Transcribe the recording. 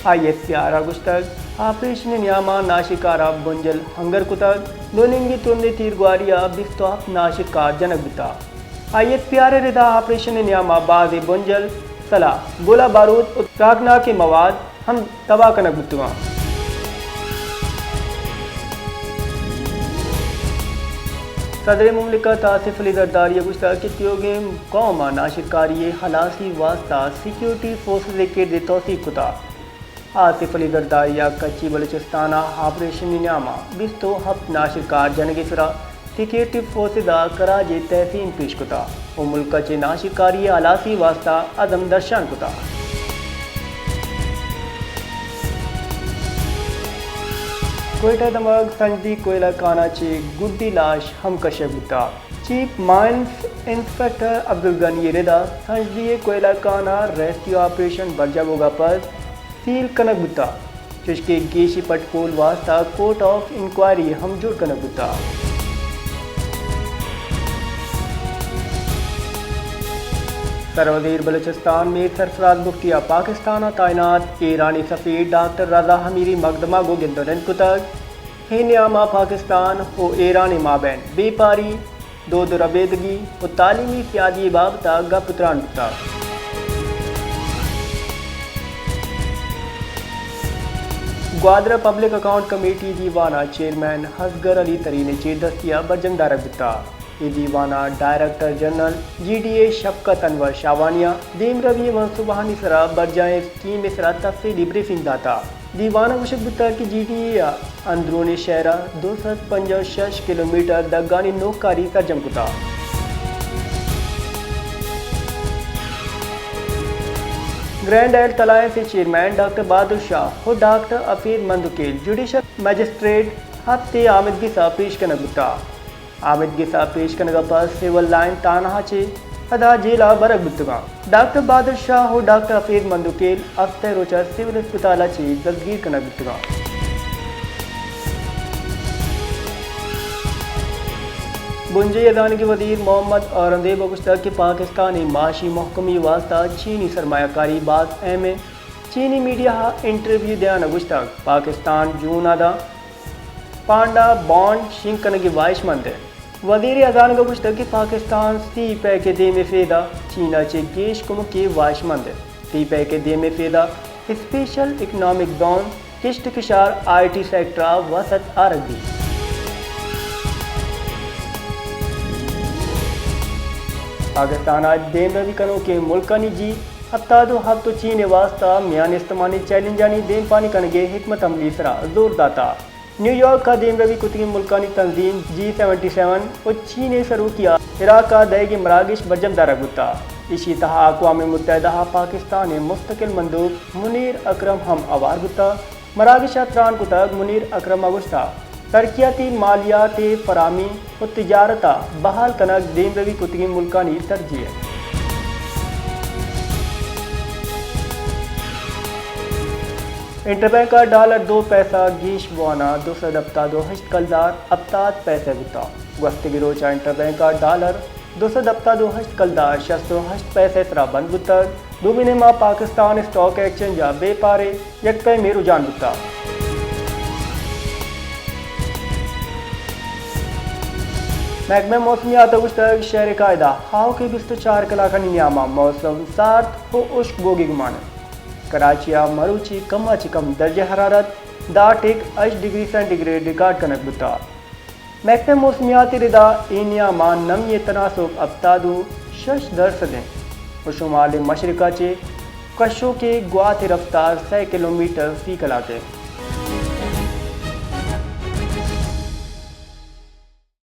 ISPR गुश्तक operation Nyama नाशिकारा बुंजल hunger कुतक दोनिंगी तुंदे तीरगुआरिया बिस्तोफ नाशिका जनक बिता ISPR रिदा operation Nyama बाज बुंजल सला गोला बारूद उत्ताकना के मवाद हम तबाह कनक बितुआ सदर मुमलिकत आसिफ अली जरदारी गुश्ता के त्योगे कौमा नाशिकारी हलासी वास्ता सिक्योरिटी फोर्सेस के दे तौसीक कुता आसिफ अली जरदारिया कच्ची बलूचिस्ताना ऑपरेशन न्यामा बिस्तो हफ्त नाशिकार जनगिसरा सिक्योरिटी फोर्सेस कराजे तहसीन पेश कुता और मुल्क चे नाशिकारी हलासी वास्ता अदम दर्शान कुता कोयटा दमग संजदी कोयला काना चे गुड्डी लाश हम कशबुता chief mines inspector Abdul Gani रिदा संजदी कोयला काना रेस्क्यू ऑपरेशन बरजाबोगा पर सील कनक बुता चुशके गेशी पटकोल वास्ता कोर्ट ऑफ इंक्वायरी हम जुड़ कनक बुता सरवजीर बलूचिस्तान में सरफराज मुफ्तिया पाकिस्तान तैनात ईरानी सफ़ीर डॉक्टर रजा हमीरी मकदमा गो गिंदन कुतक हे न्यामा पाकिस्तान हो ईरानी माबैन बेपारी दो रबेदगी और तालीमी सियादी बाबता गपुत्रान बुता ग्वादरा पब्लिक अकाउंट कमेटी दीवाना चेयरमैन हसगर अली तरीन चे दस्तिया बरजंग दारक बिता ये दीवाना डायरेक्टर जनरल GDA शफकत अनवर शावानिया दीम रवि मनसूबानी सरा बरजाए स्कीम सरा तफसीली ब्रीफिंग दाता दीवाना मुशक बिता की GDA अंदरूनी शहरा 256 किलोमीटर दगानी नौकारी सरजम कुता ग्रैंड एल तलाय से चेयरमैन डॉक्टर बहादुर शाह और डॉक्टर अफीर मंदुकेल जुडिशल मजिस्ट्रेट हफ्ते आमिदगी सा पेश कनक बुता आमिदगी सा पेश कनक पर सिविल लाइन तानहा चे अदा जेला बरक बुतगा डॉक्टर बहादुर शाह और डॉक्टर अफीर मंदुकेल हफ्ते रोचा सिविल अस्पताल चे दस्तगीर कनक बुतगा बुंजे अदान के वजीर मोहम्मद औरंगजेब गुश्ता के पाकिस्तानी माशी महकमी वास्ता चीनी सरमायाकारी बात में चीनी मीडिया इंटरव्यू दयान गुश्ता पाकिस्तान जून आदा पांडा बॉन्ड शिंकन की वाइशमंद है वजीर अजान का गुश्ता कि पाकिस्तान सी पैके दे में फेदा चीना चे गेश कुम के वाइशमंद है सी पैके दे में फेदा स्पेशल इकनॉमिक जोन किश्त किशार IT सेक्टर वसत आरगी पाकिस्तान आज देम रवि कनो के मुल्कानी जी हफ्ता दो हफ्तो चीन वास्ता मियान इस्तेमाली चैलेंजानी देम पानी कनगे हिकमत अमली सरा जोर दाता न्यूयॉर्क का देम रवि कुतगी मुल्कानी तंजीम G77 और चीन ने शुरू किया इराक का दयगी मरागिश बजम दारा गुता इसी तरह अक़वाम मुत्तहिदा पाकिस्तान मुस्तकिल मंदूब मुनीर अकरम हम आवार गुता मरागिश त्रान कुतग मुनीर अकरम अगुस्ता तरक्याती मालियात फरामी और तिजारता बहाल कनक देम रवि कुतगी मुल्कानी तरजीह इंटरबैंक का $2 पैसा गीश बुआना 200 दफ्ता 2 हश्त कलदार अबताद पैसे बुता वक्त गिरोचा इंटरबैंक का $200 दफ्ता 2 हश्त कलदार 608 पैसे सरा बंद बुता 2 महीने माह पाकिस्तान स्टॉक एक्सचेंज या बेपारे एक पे में रुझान बुता महकमे मौसमियात गुश्तक शहर कायदा हाव के 24 कलाकनी नियामा मौसम सात हो उश्क बोगी गुमान कराचिया मरूची कम चिकम दर्ज हरारत 8 डिग्री सेंटीग्रेड रिकॉर्ड कनक बुता महकमे मौसमियाती रिदा इनिया मान नमी तनासब अबतादू 6% और शुमाल मशरका चे कशों के गुआत रफ्तार 100 किलोमीटर फी कलाके